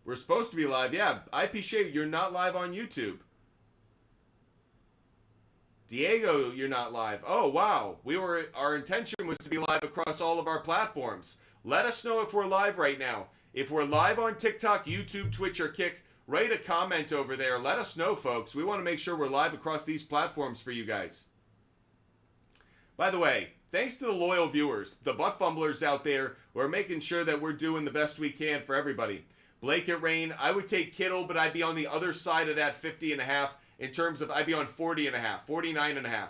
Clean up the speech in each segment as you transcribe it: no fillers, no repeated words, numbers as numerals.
We're supposed to be live. Yeah, IP Shade, you're not live on YouTube. Diego, you're not live. Oh, wow. Our intention was to be live across all of our platforms. Let us know if we're live right now. If we're live on TikTok, YouTube, Twitch, or Kick, write a comment over there. Let us know, folks. We want to make sure we're live across these platforms for you guys. By the way, thanks to the loyal viewers, the butt fumblers out there, we're making sure that we're doing the best we can for everybody. Blake at Rain, I would take Kittle, but I'd be on the other side of that 50.5 in terms of I'd be on 40.5, 49.5.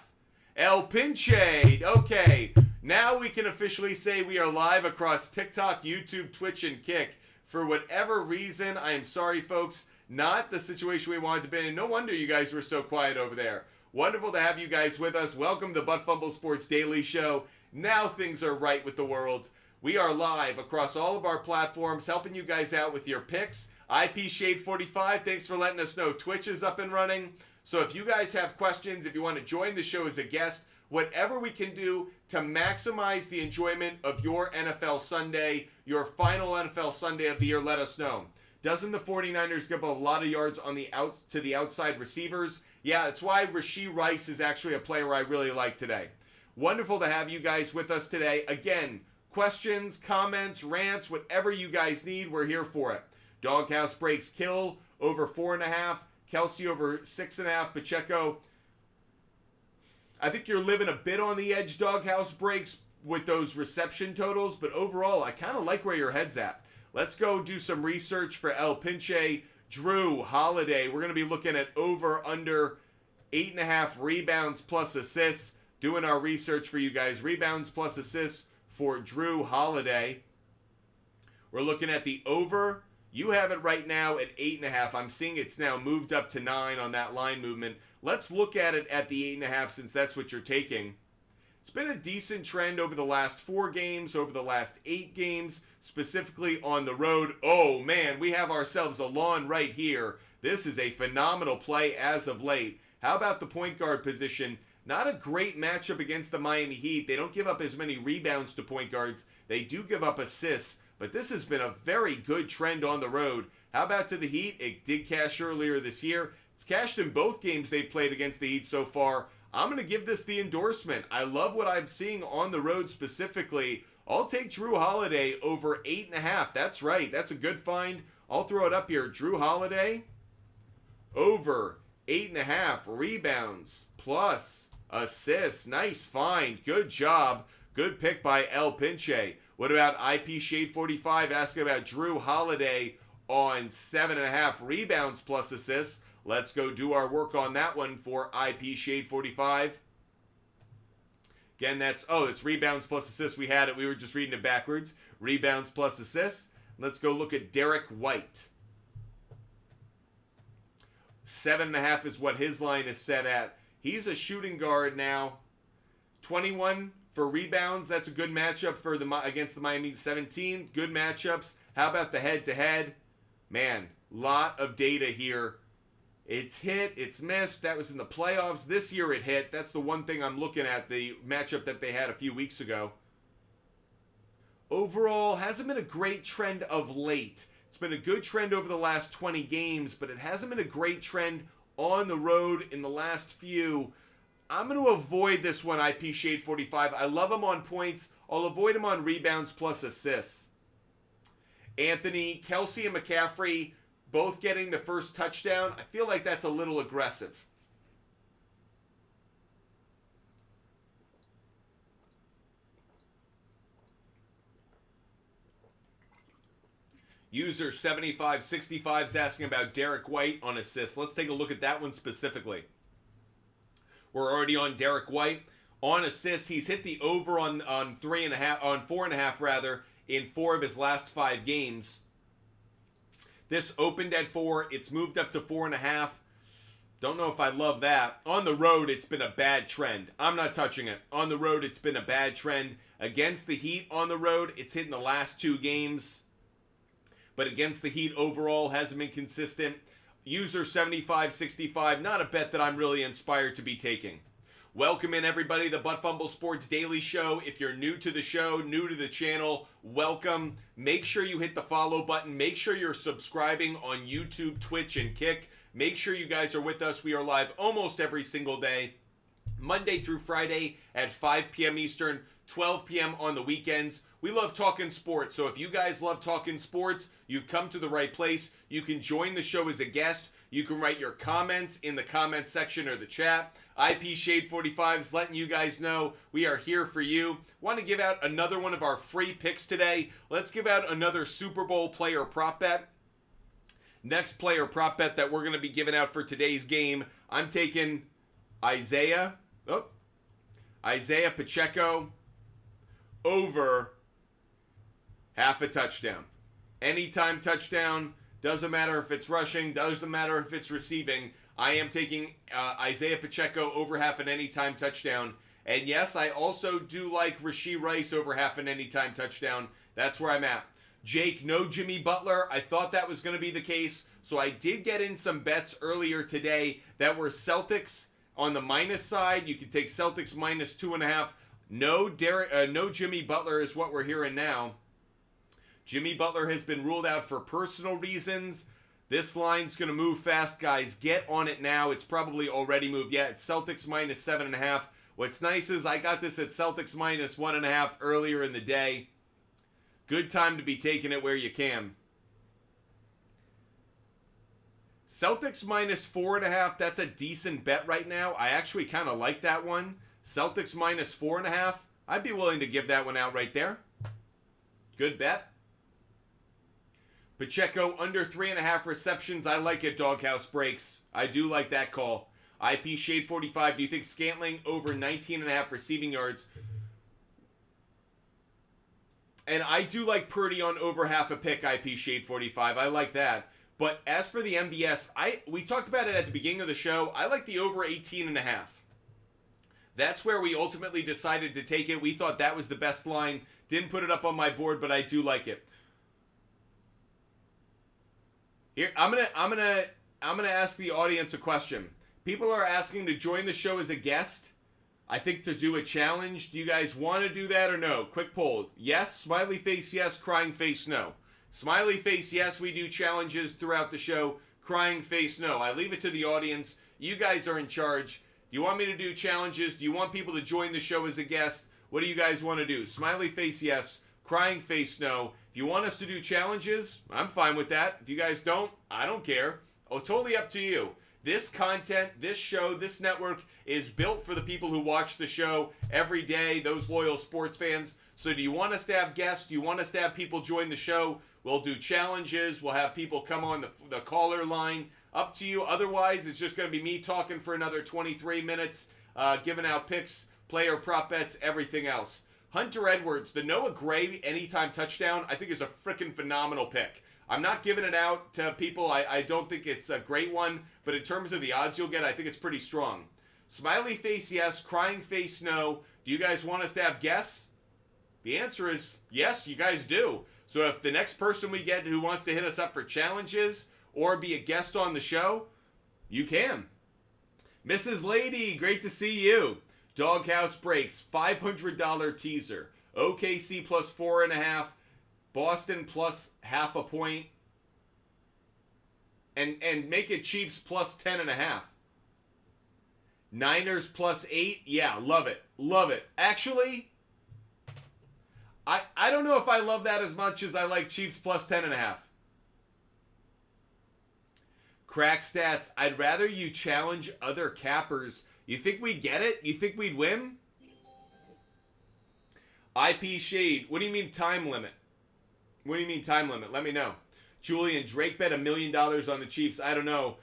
El Pinche, okay. Now we can officially say we are live across TikTok, YouTube, Twitch, and Kick. For whatever reason, I am sorry, folks, not the situation we wanted to be in. No wonder you guys were so quiet over there. Wonderful to have you guys with us. Welcome to Butt Fumble Sports Daily Show. Now things are right with the world. We are live across all of our platforms, helping you guys out with your picks. IP Shade 45, thanks for letting us know Twitch is up and running. So if you guys have questions, if you want to join the show as a guest, whatever we can do to maximize the enjoyment of your NFL Sunday, your final NFL Sunday of the year, let us know. Doesn't the 49ers give up a lot of yards on to the outside receivers? Yeah, that's why Rashee Rice is actually a player I really like today. Wonderful to have you guys with us today. Again, questions, comments, rants, whatever you guys need, we're here for it. Doghouse breaks Kittle over 4.5. Kelsey over 6.5. Pacheco. I think you're living a bit on the edge, Doghouse breaks, with those reception totals. But overall, I kind of like where your head's at. Let's go do some research for El Pinche. Drew Holiday. We're going to be looking at over, under 8.5 rebounds plus assists. Doing our research for you guys. Rebounds plus assists for Drew Holiday. We're looking at the over. You have it right now at 8.5. I'm seeing it's now moved up to 9 on that line movement. Let's look at it at the 8.5 since that's what you're taking. It's been a decent trend over the last 4 games, over the last 8 games, specifically on the road. Oh man, we have ourselves a lawn right here. This is a phenomenal play as of late. How about the point guard position? Not a great matchup against the Miami Heat. They don't give up as many rebounds to point guards. They do give up assists, but this has been a very good trend on the road. How about to the Heat? It did cash earlier this year. It's cashed in both games they've played against the Heat so far. I'm going to give this the endorsement. I love what I'm seeing on the road specifically. I'll take Drew Holiday over 8.5. That's right. That's a good find. I'll throw it up here. Drew Holiday over 8.5 rebounds plus assists. Nice find. Good job. Good pick by El Pinche. What about IP Shade 45 asking about Drew Holiday on 7.5 rebounds plus assists? Let's go do our work on that one for IP Shade 45. Again, it's rebounds plus assists. We had it. We were just reading it backwards. Rebounds plus assists. Let's go look at Derek White. 7.5 is what his line is set at. He's a shooting guard now. 21 for rebounds. That's a good matchup for against the Miami 17. Good matchups. How about the head-to-head? Man, lot of data here. It's hit, it's missed. That was in the playoffs. This year it hit. That's the one thing I'm looking at, the matchup that they had a few weeks ago. Overall, hasn't been a great trend of late. It's been a good trend over the last 20 games, but it hasn't been a great trend on the road in the last few. I'm going to avoid this one, IP Shade 45. I love him on points. I'll avoid him on rebounds plus assists. Anthony, Kelsey, and McCaffrey both getting the first touchdown. I feel like that's a little aggressive. User 7565 is asking about Derek White on assists. Let's take a look at that one specifically. We're already on Derek White. On assists, he's hit the over on 4.5 rather, in 4 of his last 5 games. This opened at 4. It's moved up to 4.5. Don't know if I love that. On the road, it's been a bad trend. I'm not touching it. On the road, it's been a bad trend. Against the Heat on the road, it's hit in the last 2 games. But against the Heat overall, hasn't been consistent. User 7565, not a bet that I'm really inspired to be taking. Welcome in, everybody, the Butt Fumble Sports Daily Show. If you're new to the show, new to the channel, welcome. Make sure you hit the follow button. Make sure you're subscribing on YouTube, Twitch, and Kick. Make sure you guys are with us. We are live almost every single day, Monday through Friday at 5 p.m. Eastern, 12 p.m. on the weekends. We love talking sports, so if you guys love talking sports, you've come to the right place. You can join the show as a guest. You can write your comments in the comments section or the chat. IP Shade 45 is letting you guys know we are here for you. Want to give out another one of our free picks today. Let's give out another Super Bowl player prop bet. Next player prop bet that we're going to be giving out for today's game, I'm taking Isaiah Pacheco over half a touchdown. Anytime touchdown, doesn't matter if it's rushing, doesn't matter if it's receiving. I am taking Isaiah Pacheco over half an anytime touchdown. And yes, I also do like Rashee Rice over half an anytime touchdown. That's where I'm at. Jake, no Jimmy Butler. I thought that was going to be the case. So I did get in some bets earlier today that were Celtics on the minus side. You can take Celtics minus 2.5. No Jimmy Butler is what we're hearing now. Jimmy Butler has been ruled out for personal reasons. This line's going to move fast, guys. Get on it now. It's probably already moved. Yeah, it's Celtics minus 7.5. What's nice is I got this at Celtics minus 1.5 earlier in the day. Good time to be taking it where you can. Celtics minus 4.5. That's a decent bet right now. I actually kind of like that one. Celtics minus 4.5. I'd be willing to give that one out right there. Good bet. Pacheco under 3.5 receptions. I like it, Doghouse Breaks. I do like that call. IP Shade 45. Do you think Scantling over 19.5 receiving yards? And I do like Purdy on over half a pick, IP Shade 45. I like that. But as for the MVS, we talked about it at the beginning of the show. I like the over 18.5. That's where we ultimately decided to take it. We thought that was the best line. Didn't put it up on my board, but I do like it. Here, I'm gonna ask the audience a question. People are asking to join the show as a guest. I think to do a challenge. Do you guys want to do that or no? Quick poll. Yes. Smiley face yes. Crying face no. Smiley face yes. We do challenges throughout the show. Crying face no. I leave it to the audience. You guys are in charge. Do you want me to do challenges? Do you want people to join the show as a guest? What do you guys want to do? Smiley face yes. Crying face no. If you want us to do challenges, I'm fine with that. If you guys don't, I don't care. Oh, totally up to you. This content, this show, this network is built for the people who watch the show every day, those loyal sports fans. So do you want us to have guests? Do you want us to have people join the show? We'll do challenges. We'll have people come on the caller line. Up to you. Otherwise, it's just going to be me talking for another 23 minutes, giving out picks, player prop bets, everything else. Hunter Edwards, the Noah Gray anytime touchdown, I think is a freaking phenomenal pick. I'm not giving it out to people. I don't think it's a great one, but in terms of the odds you'll get, I think it's pretty strong. Smiley face yes, crying face no. Do you guys want us to have guests? The answer is yes, you guys do. So if the next person we get who wants to hit us up for challenges or be a guest on the show, you can. Mrs. Lady, great to see you. Doghouse Breaks, $500 teaser. OKC plus 4.5. Boston plus half a point. And make it Chiefs plus 10.5. Niners plus 8. Yeah, love it. Love it. Actually, I don't know if I love that as much as I like Chiefs plus 10.5. Crack Stats, I'd rather you challenge other cappers. You think we'd get it? You think we'd win? IP Shade, what do you mean time limit? What do you mean time limit? Let me know. Julian, Drake bet $1 million on the Chiefs. I don't know.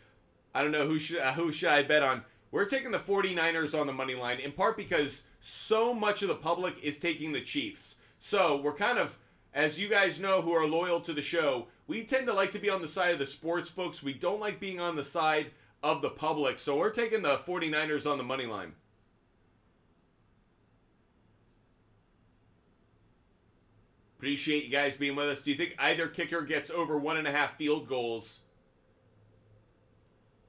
Who should I bet on? We're taking the 49ers on the money line, in part because so much of the public is taking the Chiefs. So we're kind of, as you guys know who are loyal to the show, we tend to like to be on the side of the sports books. We don't like being on the side of the public. So we're taking the 49ers on the money line. Appreciate you guys being with us. Do you think either kicker gets over 1.5 field goals?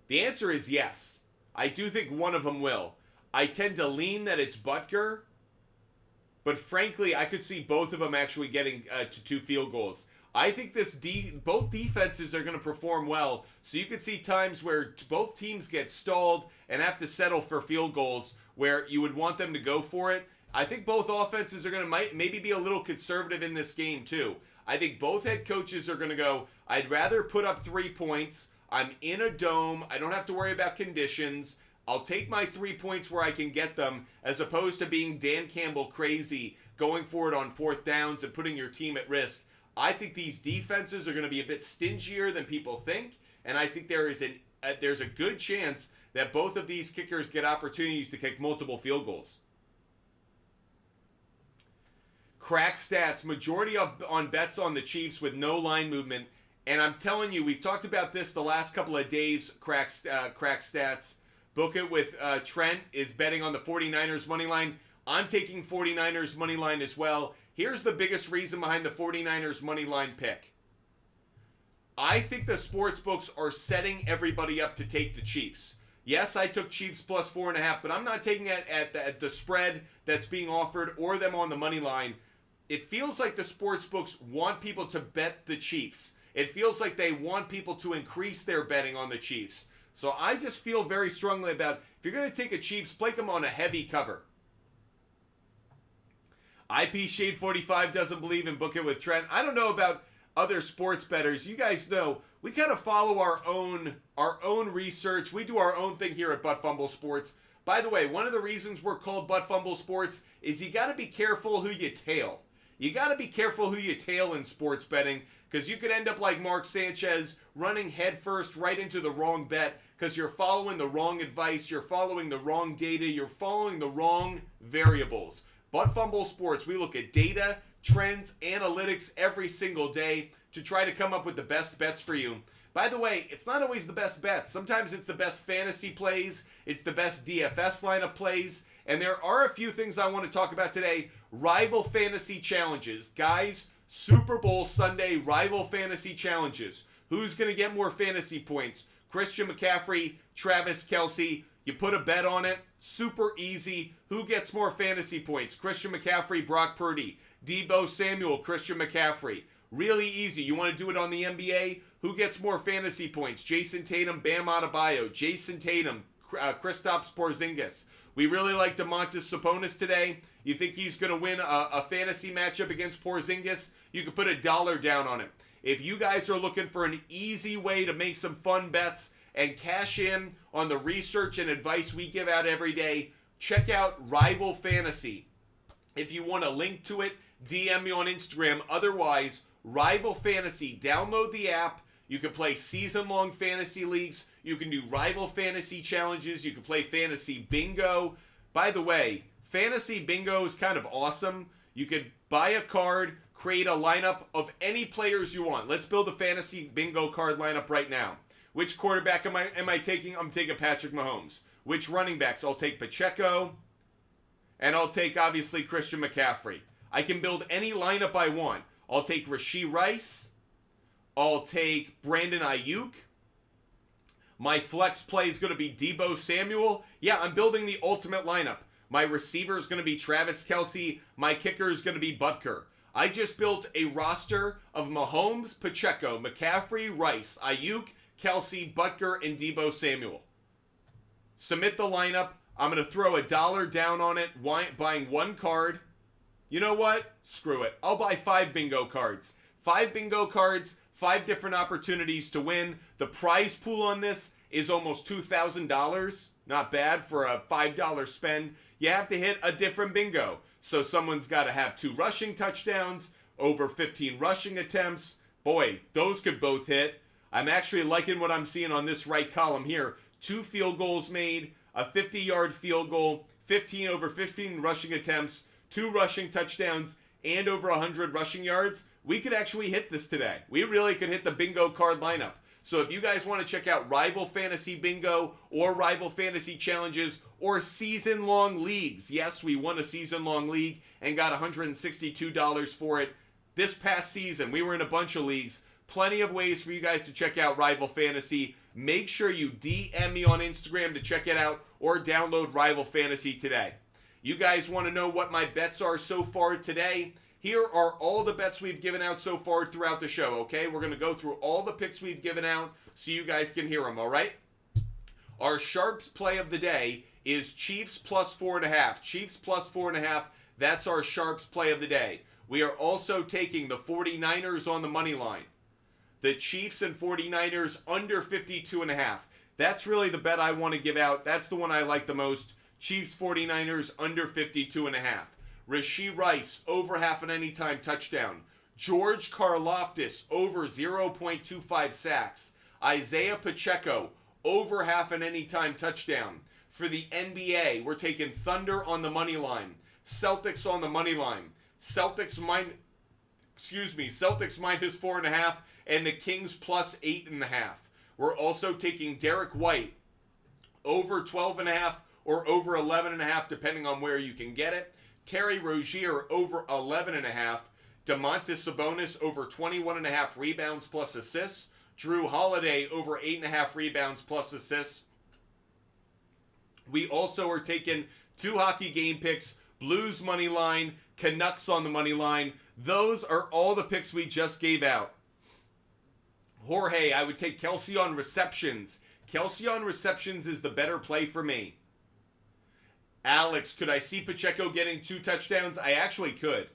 The answer is yes. I do think one of them will. I tend to lean that it's Butker, but frankly, I could see both of them actually getting to 2 field goals. I think both defenses are going to perform well, so you could see times where both teams get stalled and have to settle for field goals where you would want them to go for it. I think both offenses are going to maybe be a little conservative in this game too. I think both head coaches are going to go, I'd rather put up 3 points. I'm in a dome. I don't have to worry about conditions. I'll take my 3 points where I can get them, as opposed to being Dan Campbell crazy, going for it on 4th downs and putting your team at risk. I think these defenses are going to be a bit stingier than people think, and I think there's a good chance that both of these kickers get opportunities to kick multiple field goals. Crack stats, majority on bets on the Chiefs with no line movement, and I'm telling you, we've talked about this the last couple of days, crack stats. Book it with Trent is betting on the 49ers money line. I'm taking 49ers money line as well. Here's the biggest reason behind the 49ers money line pick. I think the sports books are setting everybody up to take the Chiefs. Yes, I took Chiefs plus 4.5, but I'm not taking it at the spread that's being offered or them on the money line. It feels like the sports books want people to bet the Chiefs. It feels like they want people to increase their betting on the Chiefs. So I just feel very strongly about, if you're going to take a Chiefs, play them on a heavy cover. IP Shade 45 doesn't believe in Book It with Trent. I don't know about other sports bettors. You guys know we kind of follow our own research. We do our own thing here at Butt Fumble Sports. By the way, one of the reasons we're called Butt Fumble Sports is you got to be careful who you tail. You got to be careful who you tail in sports betting, because you could end up like Mark Sanchez, running headfirst right into the wrong bet because you're following the wrong advice, you're following the wrong data, you're following the wrong variables. Butt Fumble Sports, we look at data, trends, analytics every single day to try to come up with the best bets for you. By the way, it's not always the best bets. Sometimes it's the best fantasy plays, it's the best DFS lineup plays, and there are a few things I want to talk about today. Rival fantasy challenges. Guys, Super Bowl Sunday rival fantasy challenges. Who's going to get more fantasy points? Christian McCaffrey, Travis Kelce. You put a bet on it. Super easy. Who gets more fantasy points? Christian McCaffrey, Brock Purdy. Deebo Samuel, Christian McCaffrey. Really easy. You want to do it on the NBA? Who gets more fantasy points? Jason Tatum, Bam Adebayo. Jason Tatum, Kristaps Porzingis. We really like Domantas Sabonis today. You think he's going to win a fantasy matchup against Porzingis? You can put $1 down on it. If you guys are looking for an easy way to make some fun bets and cash in on the research and advice we give out every day, check out Rival Fantasy. If you want a link to it, DM me on Instagram. Otherwise, Rival Fantasy, download the app. You can play season-long fantasy leagues. You can do rival fantasy challenges. You can play fantasy bingo. By the way, fantasy bingo is kind of awesome. You could buy a card, create a lineup of any players you want. Let's build a fantasy bingo card lineup right now. Which quarterback am I taking? I'm taking Patrick Mahomes. Which running backs? I'll take Pacheco. And I'll take, obviously, Christian McCaffrey. I can build any lineup I want. I'll take Rashee Rice. I'll take Brandon Ayuk. My flex play is going to be Deebo Samuel. Yeah, I'm building the ultimate lineup. My receiver is going to be Travis Kelce. My kicker is going to be Butker. I just built a roster of Mahomes, Pacheco, McCaffrey, Rice, Ayuk, Kelce, Butker, and Deebo Samuel. Submit the lineup. I'm going to throw $1 down on it, buying one card. You know what? Screw it. I'll buy 5 bingo cards. 5 bingo cards, 5 different opportunities to win. The prize pool on this is almost $2,000. Not bad for a $5 spend. You have to hit a different bingo. So someone's got to have 2 rushing touchdowns, over 15 rushing attempts. Boy, those could both hit. I'm actually liking what I'm seeing on this right column here. 2 field goals made, a 50-yard field goal, 15 over 15 rushing attempts, 2 rushing touchdowns, and over 100 rushing yards. We could actually hit this today. We really could hit the bingo card lineup. So if you guys want to check out Rival Fantasy Bingo or Rival Fantasy Challenges or season-long leagues. Yes, we won a season-long league and got $162 for it. This past season, we were in a bunch of leagues. Plenty of ways for you guys to check out Rival Fantasy. Make sure you DM me on Instagram to check it out or download Rival Fantasy today. You guys want to know what my bets are so far today? Here are all the bets we've given out so far throughout the show, okay? We're going to go through all the picks we've given out so you guys can hear them, all right? Our Sharps play of the day is Chiefs plus 4.5. Chiefs plus 4.5. That's our Sharps play of the day. We are also taking the 49ers on the money line. The Chiefs and 49ers under 52.5. That's really the bet I want to give out. That's the one I like the most. Chiefs 49ers under 52.5. Rashee Rice over half an anytime touchdown. George Karlaftis over 0.25 sacks. Isaiah Pacheco over half an anytime touchdown. For the NBA, we're taking Thunder on the money line. Celtics on the money line. Celtics minus 4.5 and the Kings plus 8.5. We're also taking Derek White over 12.5 or over 11.5 depending on where you can get it. Terry Rozier over 11.5. Domantas Sabonis over 21.5 rebounds plus assists. Drew Holiday over 8.5 rebounds plus assists. We also are taking 2 hockey game picks. Blues money line, Canucks on the money line. Those are all the picks we just gave out. Jorge, I would take Kelsey on receptions. Kelsey on receptions is the better play for me. Alex, could I see Pacheco getting 2 touchdowns? I actually could.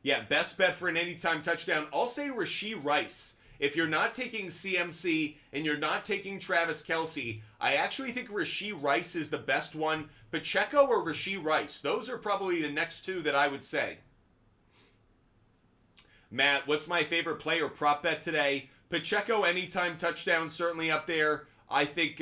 Yeah, best bet for an anytime touchdown. I'll say Rashee Rice. If you're not taking CMC and you're not taking Travis Kelsey, I actually think Rashee Rice is the best one. Pacheco or Rashee Rice. Those are probably the next 2 that I would say. Matt, what's my favorite play or prop bet today? Pacheco anytime touchdown, certainly up there. I think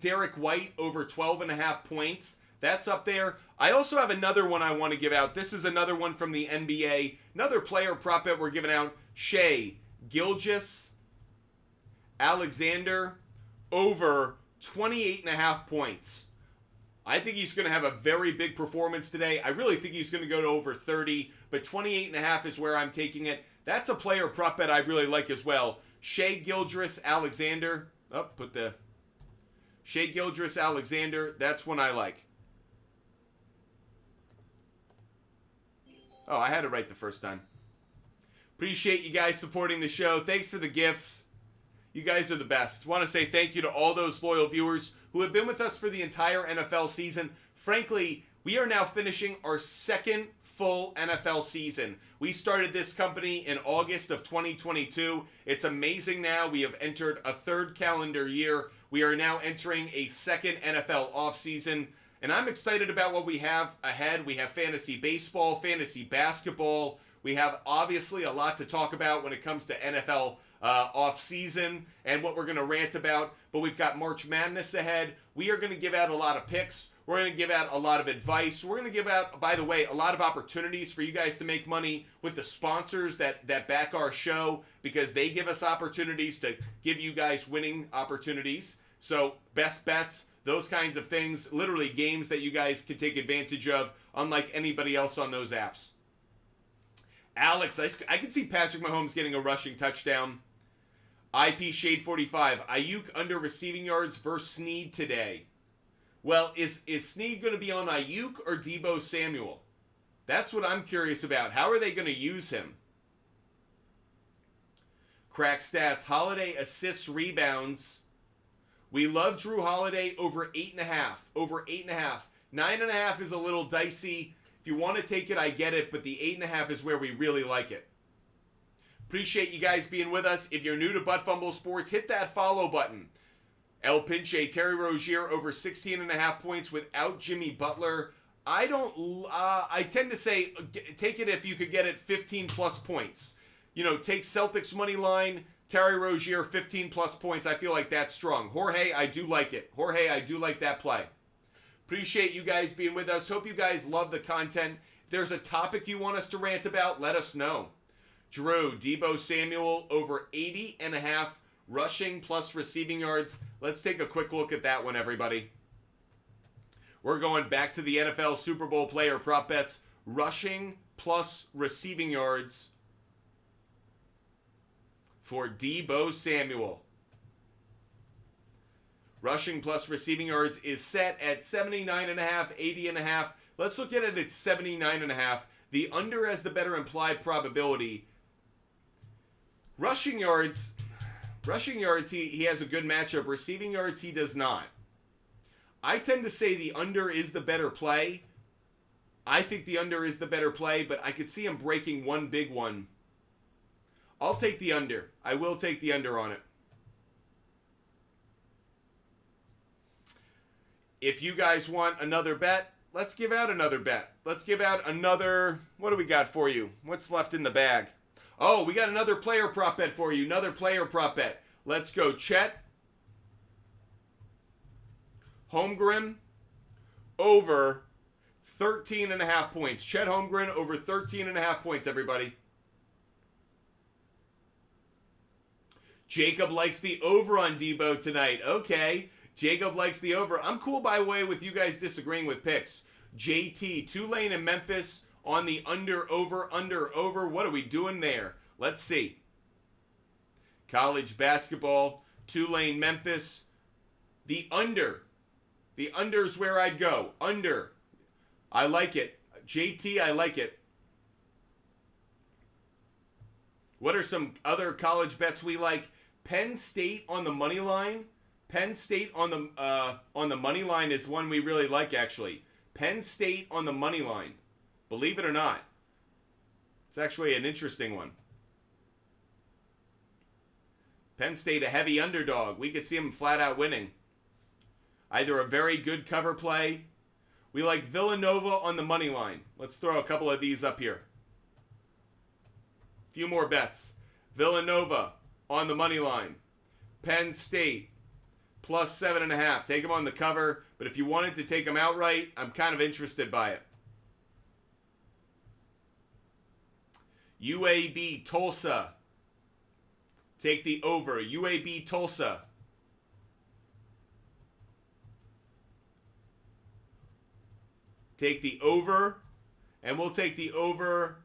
Derek White over 12.5 points. That's up there. I also have another one I want to give out. This is another one from the NBA. Another player prop bet we're giving out. Shea Gilgeous Alexander over 28.5 points. I think he's going to have a very big performance today. I really think he's going to go to over 30, but 28.5 is where I'm taking it. That's a player prop bet I really like as well. Shea Gilgeous Alexander. Shea Gilgeous Alexander. That's one I like. Oh, I had it right the first time. Appreciate you guys supporting the show. Thanks for the gifts. You guys are the best. Want to say thank you to all those loyal viewers who have been with us for the entire NFL season. Frankly, we are now finishing our second full NFL season. We started this company in August of 2022. It's amazing now. We have entered a 3rd calendar year. We are now entering a 2nd NFL offseason. And I'm excited about what we have ahead. We have fantasy baseball, fantasy basketball. We have obviously a lot to talk about when it comes to NFL off-season and what we're going to rant about. But we've got March Madness ahead. We are going to give out a lot of picks. We're going to give out a lot of advice. We're going to give out, by the way, a lot of opportunities for you guys to make money with the sponsors that back our show, because they give us opportunities to give you guys winning opportunities. So best bets, those kinds of things, literally games that you guys can take advantage of, unlike anybody else on those apps. Alex, I could see Patrick Mahomes getting a rushing touchdown. IP Shade 45, Ayuk under receiving yards versus Snead today. Well, is Snead going to be on Ayuk or Deebo Samuel? That's what I'm curious about. How are they going to use him? Crack stats, Holiday assists, rebounds. We love Drew Holiday over 8.5. Over 8.5. 9.5 is a little dicey. If you want to take it, I get it, but the 8.5 is where we really like it. Appreciate you guys being with us. If you're new to Butt Fumble Sports, hit that follow button. El Pinche, Terry Rozier over 16.5 points without Jimmy Butler. I tend to say take it if you could get it 15 plus points. You know, take Celtics money line, Terry Rozier 15 plus points. I feel like that's strong. Jorge, I do like it. Jorge, I do like that play. Appreciate you guys being with us. Hope you guys love the content. If there's a topic you want us to rant about, let us know. Drew, Deebo Samuel over 80.5 rushing plus receiving yards. Let's take a quick look at that one, everybody. We're going back to the NFL Super Bowl player prop bets. Rushing plus receiving yards. for Deebo Samuel. Rushing plus receiving yards is set at 79.5, 80.5. Let's look at it at 79.5. The under has the better implied probability. Rushing yards, he has a good matchup. Receiving yards, he does not. I tend to say the under is the better play. I think the under is the better play, but I could see him breaking one big one. I'll take the under. I will take the under on it. If you guys want another bet, let's give out another bet. Let's give out another... What do we got for you? What's left in the bag? Oh, we got another player prop bet for you. Another player prop bet. Let's go. Chet Holmgren over 13.5 points. Chet Holmgren over 13.5 points, everybody. Jacob likes the over on Deebo tonight. Okay. Jacob likes the over. I'm cool, by the way, with you guys disagreeing with picks. JT, Tulane and Memphis on the under, over. What are we doing there? Let's see. College basketball, Tulane, Memphis. The under. The under's where I'd go. Under. I like it. JT, I like it. What are some other college bets we like? Penn State on the money line. Penn State on the money line is one we really like, actually. Penn State on the money line. Believe it or not. It's actually an interesting one. Penn State, a heavy underdog. We could see them flat out winning. Either a very good cover play. We like Villanova on the money line. Let's throw a couple of these up here. A few more bets. Villanova on the money line. Penn State plus 7.5. Take them on the cover, but if you wanted to take them outright, I'm kind of interested by it. UAB Tulsa. Take the over. UAB Tulsa. Take the over, and we'll take the over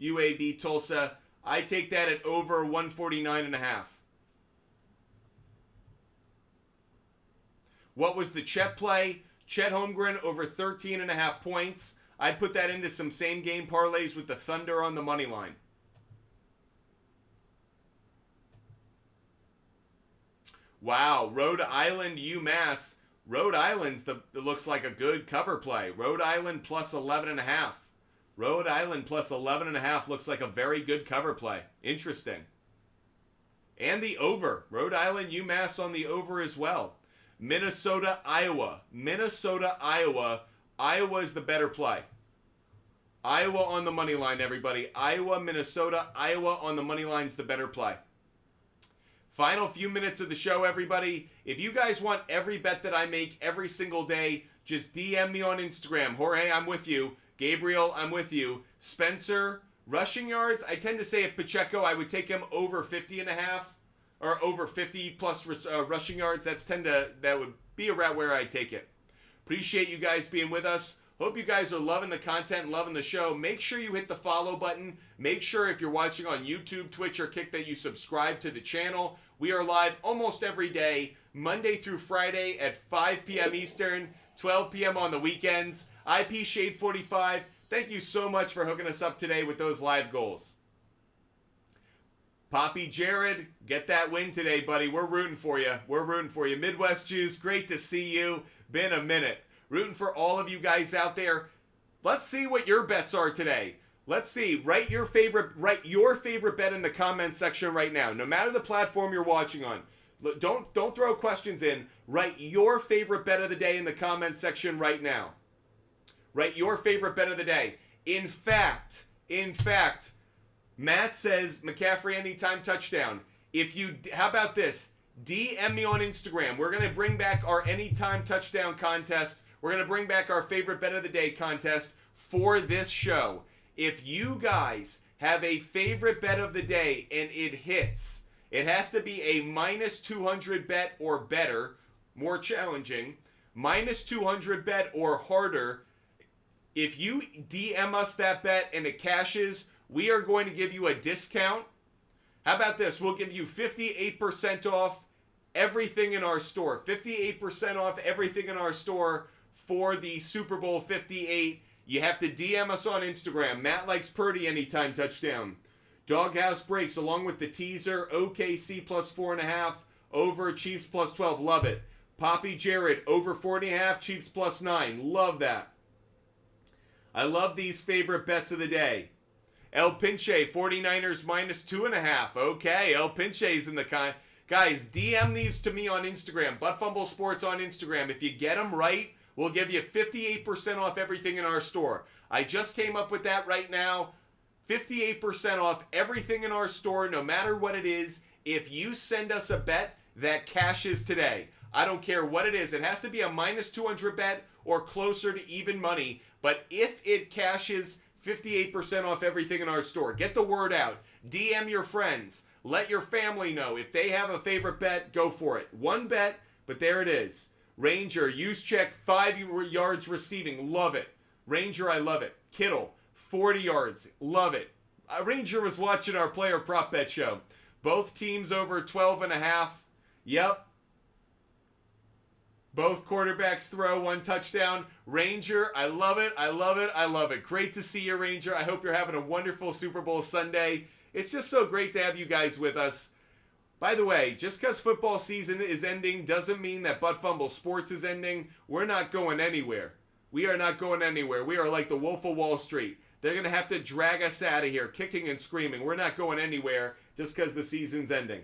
UAB Tulsa. I take that at over 149.5. What was the Chet play? Chet Holmgren over 13.5 points. I'd put that into some same game parlays with the Thunder on the money line. Wow, Rhode Island, UMass. Rhode Island's looks like a good cover play. Rhode Island plus 11.5. Rhode Island plus 11.5 looks like a very good cover play. Interesting. And the over. Rhode Island, UMass on the over as well. Minnesota, Iowa. Minnesota, Iowa. Iowa is the better play. Iowa on the money line, everybody. Iowa, Minnesota. Iowa on the money line's the better play. Final few minutes of the show, everybody. If you guys want every bet that I make every single day, just DM me on Instagram. Jorge, I'm with you. Gabriel, I'm with you. Spencer, rushing yards. I tend to say if Pacheco, I would take him over 50.5 or over 50 plus rushing yards. That would be around where I take it. Appreciate you guys being with us. Hope you guys are loving the content and loving the show. Make sure you hit the follow button. Make sure if you're watching on YouTube, Twitch, or Kick that you subscribe to the channel. We are live almost every day, Monday through Friday at 5 p.m. Eastern, 12 p.m. on the weekends. IP Shade 45, thank you so much for hooking us up today with those live goals. Poppy Jared, get that win today, buddy. We're rooting for you. We're rooting for you. Midwest Juice, great to see you. Been a minute. Rooting for all of you guys out there. Let's see what your bets are today. Let's see. Write your favorite bet in the comments section right now. No matter the platform you're watching on. Don't throw questions in. Write your favorite bet of the day in the comments section right now. Write your favorite bet of the day. In fact, Matt says McCaffrey anytime touchdown. How about this? DM me on Instagram. We're going to bring back our anytime touchdown contest. We're going to bring back our favorite bet of the day contest for this show. If you guys have a favorite bet of the day and it hits, it has to be a minus 200 bet or better, more challenging, minus 200 bet or harder. If you DM us that bet and it cashes, we are going to give you a discount. How about this? We'll give you 58% off everything in our store. 58% off everything in our store for the Super Bowl 58. You have to DM us on Instagram. Matt likes Purdy anytime touchdown. Doghouse breaks along with the teaser. OKC plus 4.5. Over Chiefs plus 12. Love it. Poppy Jarrett over 40.5. Chiefs plus 9. Love that. I love these favorite bets of the day. El Pinche 49ers minus 2.5. Okay, El Pinche's in the guys, DM these to me on Instagram. Butt Fumble Sports on Instagram. If you get them right, we'll give you 58% off everything in our store. I just came up with that right now. 58% off everything in our store, no matter what it is, if you send us a bet that cashes today. I don't care what it is. It has to be a minus 200 bet or closer to even money. But if it cashes, 58% off everything in our store. Get the word out. DM your friends. Let your family know. If they have a favorite bet, go for it. One bet, but there it is. Ranger, use check 5 yards receiving. Love it. Ranger, I love it. Kittle, 40 yards. Love it. Ranger was watching our player prop bet show. Both teams over 12.5. Yep. Both quarterbacks throw 1 touchdown. Ranger, I love it. I love it. I love it. Great to see you, Ranger. I hope you're having a wonderful Super Bowl Sunday. It's just so great to have you guys with us. By the way, just because football season is ending doesn't mean that Butt Fumble Sports is ending. We're not going anywhere. We are not going anywhere. We are like the Wolf of Wall Street. They're going to have to drag us out of here, kicking and screaming. We're not going anywhere just because the season's ending.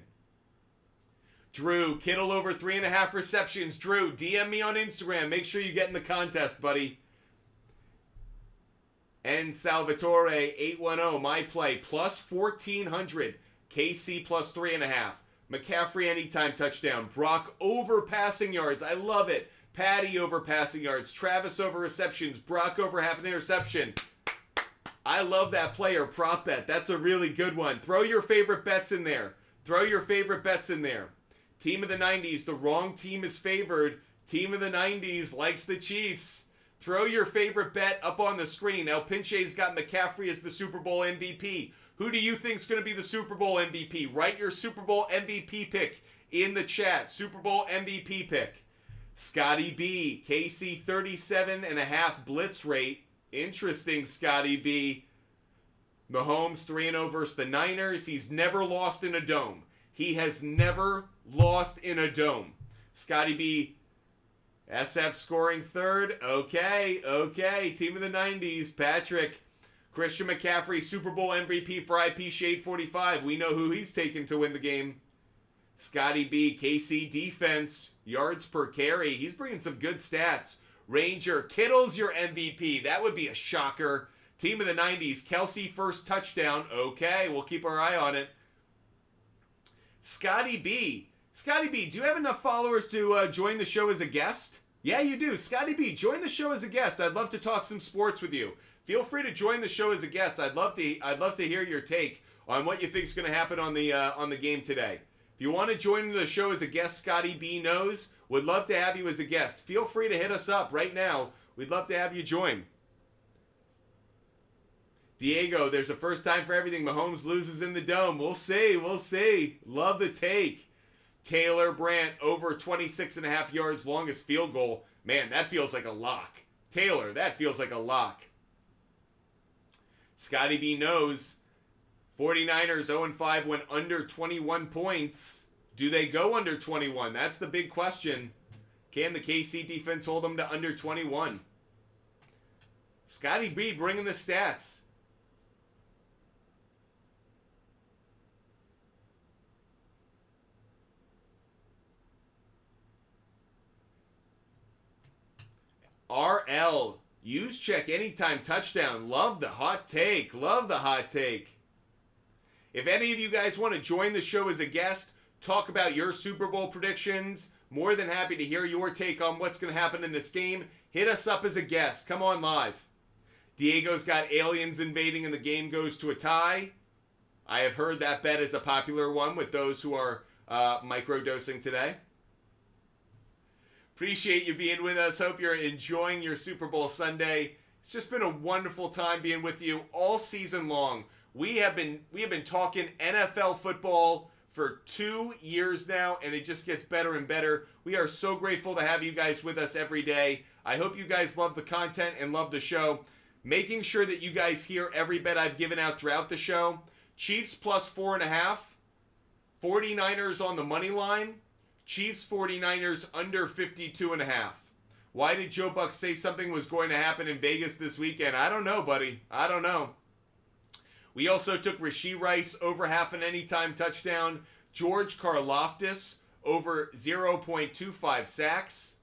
Drew, Kittle over 3.5 receptions. Drew, DM me on Instagram. Make sure you get in the contest, buddy. And Salvatore, 810, my play, plus 1,400. KC plus 3.5. McCaffrey anytime touchdown. Brock over passing yards. I love it. Patty over passing yards. Travis over receptions. Brock over half an interception. I love that player prop bet. That's a really good one. Throw your favorite bets in there. Throw your favorite bets in there. Team of the 90s, the wrong team is favored. Team of the 90s likes the Chiefs. Throw your favorite bet up on the screen. El Pinche's got McCaffrey as the Super Bowl MVP. Who do you think's going to be the Super Bowl MVP? Write your Super Bowl MVP pick in the chat. Super Bowl MVP pick. Scotty B, KC 37.5 blitz rate. Interesting, Scotty B. Mahomes 3-0 versus the Niners. He's never lost in a dome. He has never lost in a dome. Scotty B, SF scoring third. Okay. Team of the 90s. Patrick, Christian McCaffrey, Super Bowl MVP for IP Shade 45. We know who he's taken to win the game. Scotty B, KC defense, yards per carry. He's bringing some good stats. Ranger, Kittle's your MVP. That would be a shocker. Team of the 90s, Kelsey first touchdown. Okay, we'll keep our eye on it. Scotty B, do you have enough followers to join the show as a guest? Yeah, you do. Scotty B, join the show as a guest. I'd love to talk some sports with you. Feel free to join the show as a guest. I'd love to hear your take on what you think is going to happen on the game today. If you want to join the show as a guest, Scotty B knows. Would love to have you as a guest. Feel free to hit us up right now. We'd love to have you join. Diego, there's a first time for everything. Mahomes loses in the dome. We'll see. Love the take. Taylor Brandt over 26.5 yards, longest field goal. Man, that feels like a lock. Taylor, that feels like a lock. Scotty B knows. 49ers 0-5 went under 21 points. Do they go under 21? That's the big question. Can the KC defense hold them to under 21? Scotty B bringing the stats. RL, use check anytime touchdown. Love the hot take. If any of you guys want to join the show as a guest, talk about your Super Bowl predictions, more than happy to hear your take on what's going to happen in this game. Hit us up as a guest. Come on live. Diego's got aliens invading and the game goes to a tie. I have heard that bet is a popular one with those who are microdosing today. Appreciate you being with us. Hope you're enjoying your Super Bowl Sunday. It's just been a wonderful time being with you all season long. We have been talking NFL football for 2 years now, and it just gets better and better. We are so grateful to have you guys with us every day. I hope you guys love the content and love the show. Making sure that you guys hear every bet I've given out throughout the show. Chiefs plus 4.5. 49ers on the money line. Chiefs 49ers under 52.5. Why did Joe Buck say something was going to happen in Vegas this weekend? I don't know, buddy. I don't know. We also took Rashee Rice over half an anytime touchdown. George Karlaftis over 0.25 sacks.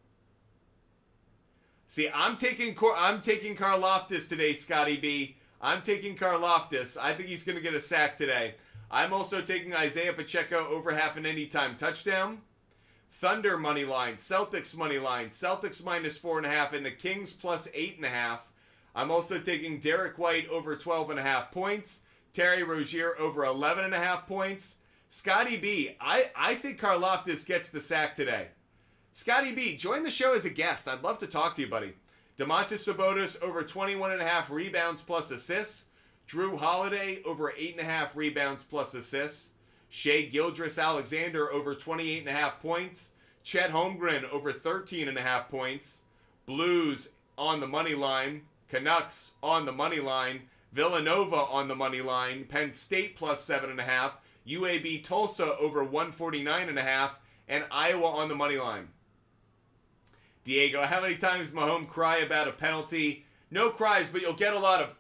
See, I'm taking Karlaftis today, Scotty B. I'm taking Karlaftis. I think he's going to get a sack today. I'm also taking Isaiah Pacheco over half an anytime touchdown. Thunder money line, Celtics money line, Celtics minus 4.5, and the Kings plus 8.5. I'm also taking Derek White over 12.5 points. Terry Rozier over 11.5 points. Scotty B, I think Karlaftis gets the sack today. Scotty B, join the show as a guest. I'd love to talk to you, buddy. Domantas Sabonis over 21.5 rebounds plus assists. Drew Holiday over 8.5 rebounds plus assists. Shai Gilgeous-Alexander over 28.5 points. Chet Holmgren over 13.5 points. Blues on the money line. Canucks on the money line. Villanova on the money line. Penn State plus 7.5. UAB Tulsa over 149.5. And Iowa on the money line. Diego, how many times Mahomes cry about a penalty? No cries, but you'll get a lot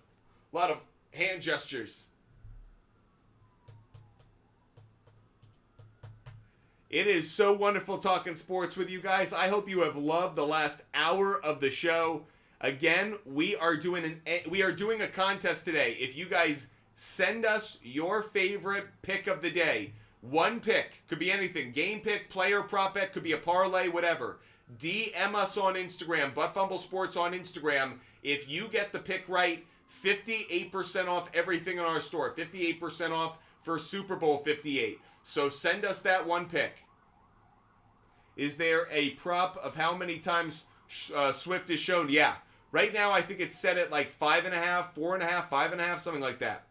of hand gestures. It is so wonderful talking sports with you guys. I hope you have loved the last hour of the show. Again, we are doing a contest today. If you guys send us your favorite pick of the day, one pick, could be anything, game pick, player prop bet, could be a parlay, whatever. DM us on Instagram, Butt Sports on Instagram. If you get the pick right, 58% off everything in our store. 58% off for Super Bowl 58. So send us that one pick. Is there a prop of how many times Swift is shown? Yeah. Right now, I think it's set at like 5.5, 4.5, 5.5, something like that.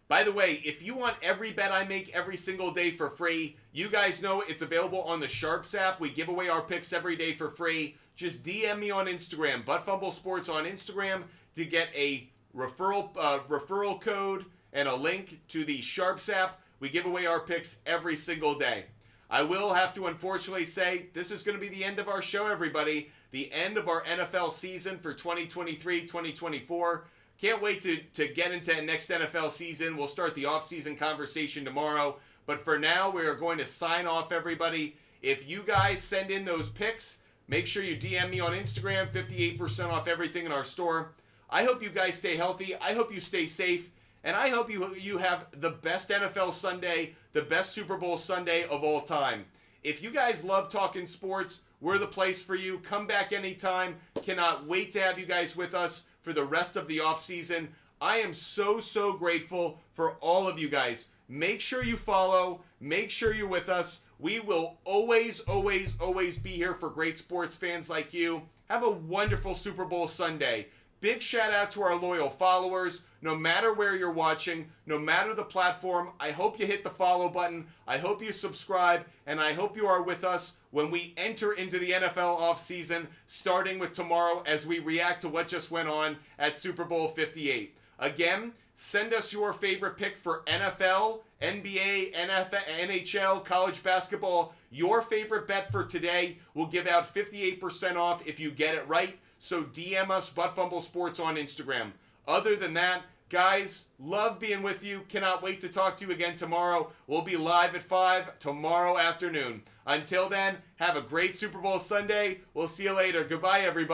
By the way, if you want every bet I make every single day for free, you guys know it's available on the SHARPZ app. We give away our picks every day for free. Just DM me on Instagram, Butt Sports on Instagram, to get a referral code and a link to the SHARPZ app. We give away our picks every single day. I will have to unfortunately say this is going to be the end of our show, everybody. The end of our NFL season for 2023-2024. Can't wait to get into next NFL season. We'll start the offseason conversation tomorrow. But for now, we are going to sign off, everybody. If you guys send in those picks, make sure you DM me on Instagram. 58% off everything in our store. I hope you guys stay healthy. I hope you stay safe. And I hope you have the best NFL Sunday, the best Super Bowl Sunday of all time. If you guys love talking sports, we're the place for you. Come back anytime. Cannot wait to have you guys with us for the rest of the offseason. I am so, so grateful for all of you guys. Make sure you follow. Make sure you're with us. We will always, always, always be here for great sports fans like you. Have a wonderful Super Bowl Sunday. Big shout out to our loyal followers. No matter where you're watching, no matter the platform, I hope you hit the follow button. I hope you subscribe, and I hope you are with us when we enter into the NFL offseason, starting with tomorrow as we react to what just went on at Super Bowl 58. Again, send us your favorite pick for NFL, NBA, NFL, NHL, college basketball. Your favorite bet for today. We'll give out 58% off if you get it right. So DM us, Butt Sports on Instagram. Other than that, guys, love being with you. Cannot wait to talk to you again tomorrow. We'll be live at 5 tomorrow afternoon. Until then, have a great Super Bowl Sunday. We'll see you later. Goodbye, everybody.